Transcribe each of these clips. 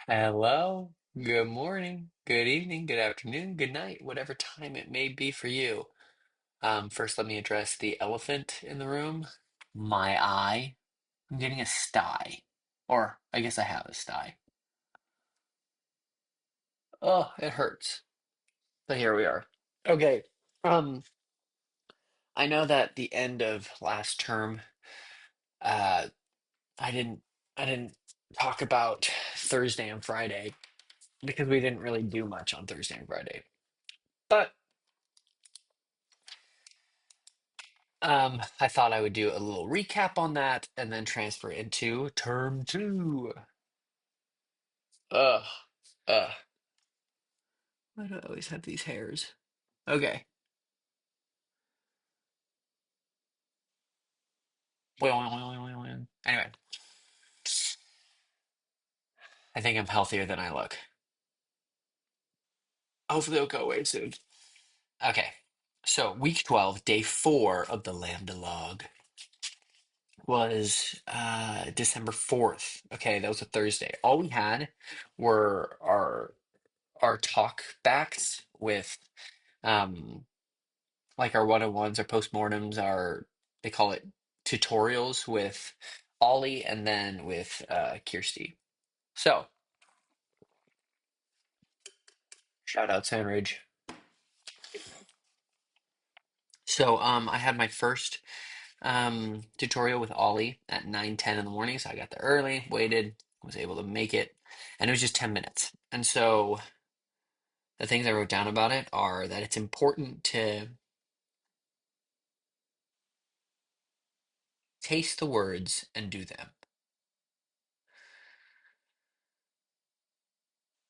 Hello, good morning, good evening, good afternoon, good night, whatever time it may be for you. First, let me address the elephant in the room. My eye. I'm getting a sty. Or I guess I have a sty. Oh, it hurts. But here we are. Okay. Um, I know that the end of last term, uh, I didn't I didn't talk about Thursday and Friday because we didn't really do much on Thursday and Friday. But I thought I would do a little recap on that and then transfer into term two. Ugh, ugh. Why do I always have these hairs? Okay. Anyway, I think I'm healthier than I look. Hopefully it'll go away soon. Okay. So week 12, day four of the Lambda log was December 4th. Okay, that was a Thursday. All we had were our talk backs with um like our one-on-ones, our postmortems, our they call it tutorials with Ollie and then with Kirsty. So shout out Sandridge. So I had my first tutorial with Ollie at 9:10 in the morning. So I got there early, waited, was able to make it, and it was just 10 minutes. And so the things I wrote down about it are that it's important to taste the words and do them.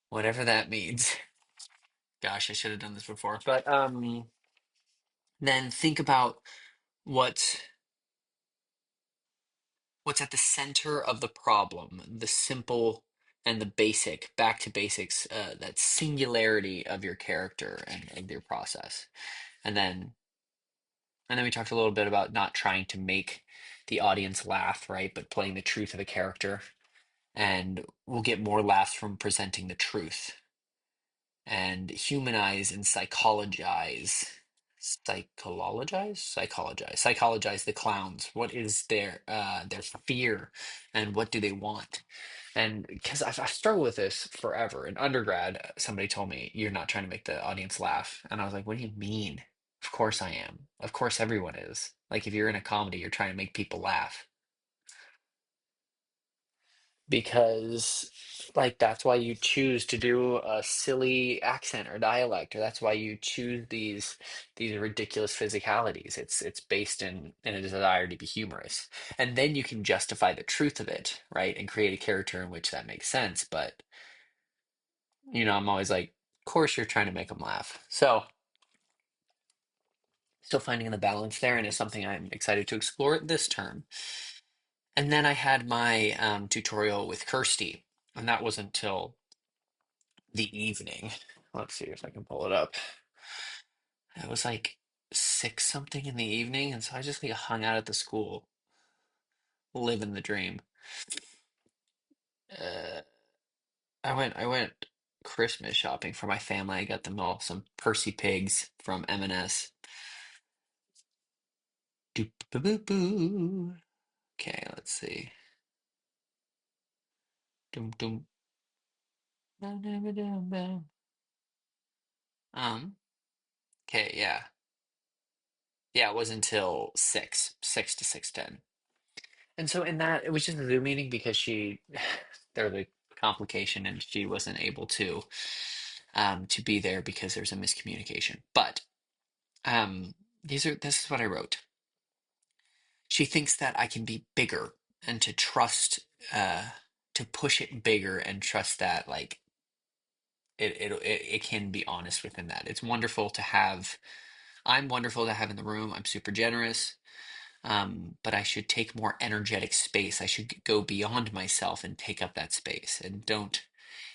Whatever that means. Gosh, I should have done this before. But then think about what's what's at the center of the problem, the simple and the basic, back to basics, that singularity of your character and of your process. And then and then we talked a little bit about not trying to make the audience laugh, right? But playing the truth of a character. And we'll get more laughs from presenting the truth and humanize and psychologize the clowns. What is their fear and what do they want? And because I've struggled with this forever. In undergrad, somebody told me you're not trying to make the audience laugh, and I was like, what do you mean? Of course I am. Of course everyone is. Like if you're in a comedy, you're trying to make people laugh because like that's why you choose to do a silly accent or dialect, or that's why you choose these ridiculous physicalities. It's based in a desire to be humorous, and then you can justify the truth of it, right, and create a character in which that makes sense. But I'm always like, of course you're trying to make them laugh. So still finding the balance there, and it's something I'm excited to explore this term. And then I had my tutorial with Kirsty, and that was until the evening. Let's see if I can pull it up. It was like six something in the evening, and so I just like hung out at the school, living the dream. Uh, I went Christmas shopping for my family. I got them all some Percy pigs from M&S. Doop-a-boop-boo. Okay, let's see. Dum dum. Um. Okay, yeah, yeah. It was until six to 6:10. And so in that, it was just a Zoom meeting because there was a complication and she wasn't able to be there because there's a miscommunication. But this is what I wrote. She thinks that I can be bigger and to trust, to push it bigger and trust that like it can be honest within that. It's wonderful to have. I'm wonderful to have in the room. I'm super generous. But I should take more energetic space. I should go beyond myself and take up that space and don't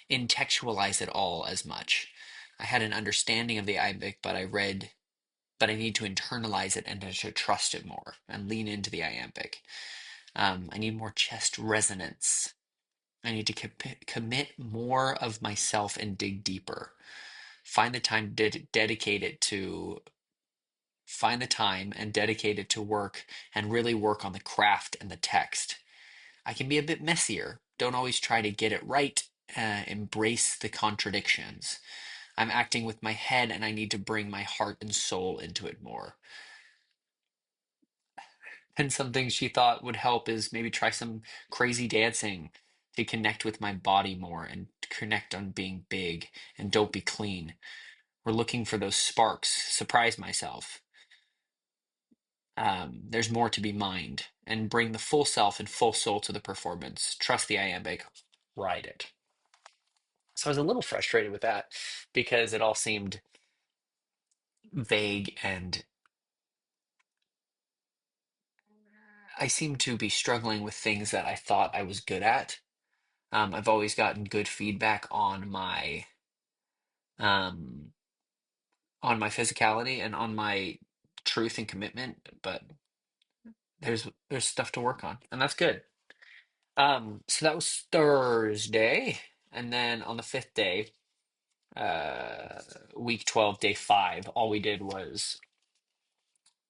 intellectualize it all as much. I had an understanding of the iambic, but I need to internalize it and to trust it more and lean into the iambic. I need more chest resonance. I need to commit more of myself and dig deeper. Find the time, dedicate it to find the time and dedicate it to work and really work on the craft and the text. I can be a bit messier. Don't always try to get it right. Embrace the contradictions. I'm acting with my head and I need to bring my heart and soul into it more. And some things she thought would help is maybe try some crazy dancing to connect with my body more and connect on being big and don't be clean. We're looking for those sparks, surprise myself. There's more to be mined and bring the full self and full soul to the performance. Trust the iambic, ride it. So I was a little frustrated with that because it all seemed vague and I seemed to be struggling with things that I thought I was good at. I've always gotten good feedback um, on my physicality and on my truth and commitment, but there's stuff to work on, and that's good. So that was Thursday, and then on the fifth day, uh, week 12, day 5,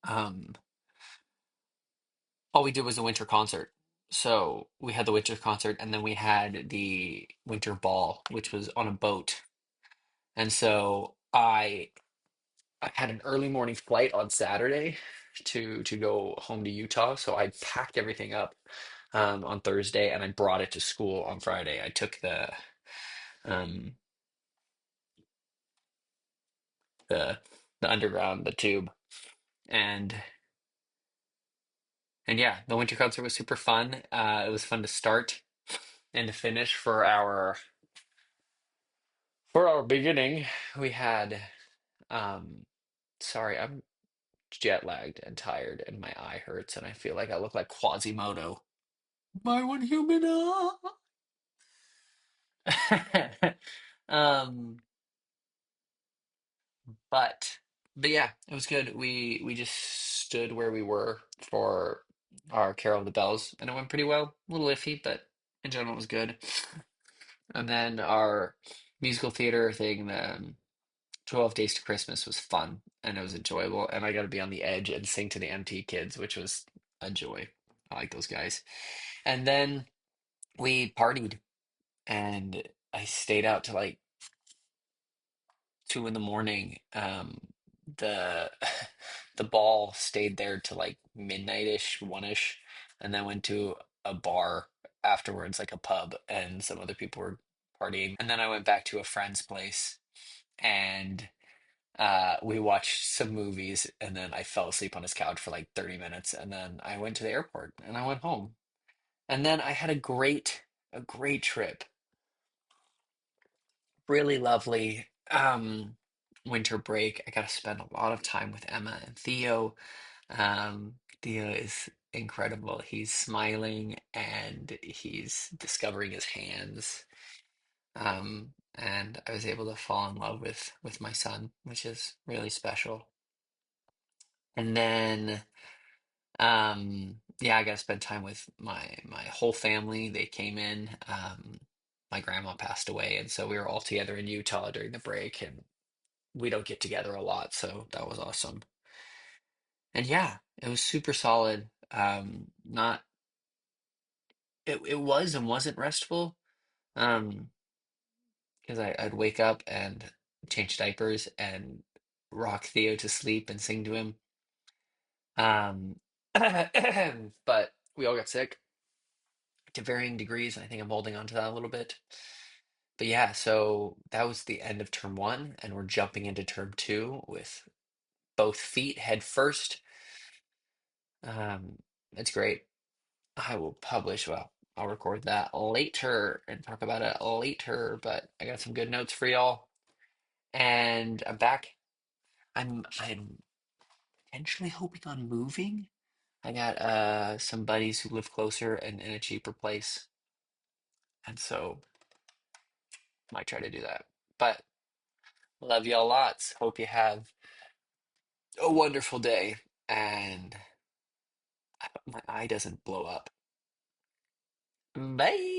um, all we did was a winter concert. So we had the winter concert, and then we had the winter ball, which was on a boat. And so I had an early morning flight on Saturday to go home to Utah. So I packed everything up on Thursday, and I brought it to school on Friday. I took um, the the underground, the tube, and and yeah, the winter concert was super fun. It was fun to start and to finish for our beginning. We had sorry, I'm jet lagged and tired, and my eye hurts, and I feel like I look like Quasimodo. My one human eye. Um, but but yeah, it was good. We just stood where we were for our Carol of the Bells, and it went pretty well. A little iffy, but in general, it was good. And then our musical theater thing, 12 Days to Christmas, was fun and it was enjoyable. And I got to be on the edge and sing to the MT kids, which was a joy. I like those guys. And then we partied and I stayed out to like 2 in the morning. The the ball stayed there to like midnight-ish, one-ish, and then went to a bar afterwards, like a pub, and some other people were partying. And then I went back to a friend's place and we watched some movies, and then I fell asleep on his couch for like 30 minutes, and then I went to the airport and I went home. And then I had a great trip. Really lovely winter break. I got to spend a lot of time with Emma and Theo. Theo is incredible. He's smiling and he's discovering his hands. And I was able to fall in love with my son, which is really special. And then yeah, I got to spend time with my whole family. They came in. My grandma passed away, and so we were all together in Utah during the break, and we don't get together a lot, so that was awesome. And yeah, it was super solid. Not it was and wasn't restful. Because I'd wake up and change diapers and rock Theo to sleep and sing to him. Um, but we all got sick to varying degrees, and I think I'm holding on to that a little bit. But yeah, so that was the end of term one, and we're jumping into term two with both feet head first. It's great. I will publish, well, I'll record that later and talk about it later, but I got some good notes for y'all. And I'm back. I'm potentially hoping on moving. I got some buddies who live closer and in a cheaper place, and so might try to do that. But love y'all lots. Hope you have a wonderful day, and I hope my eye doesn't blow up. Bye.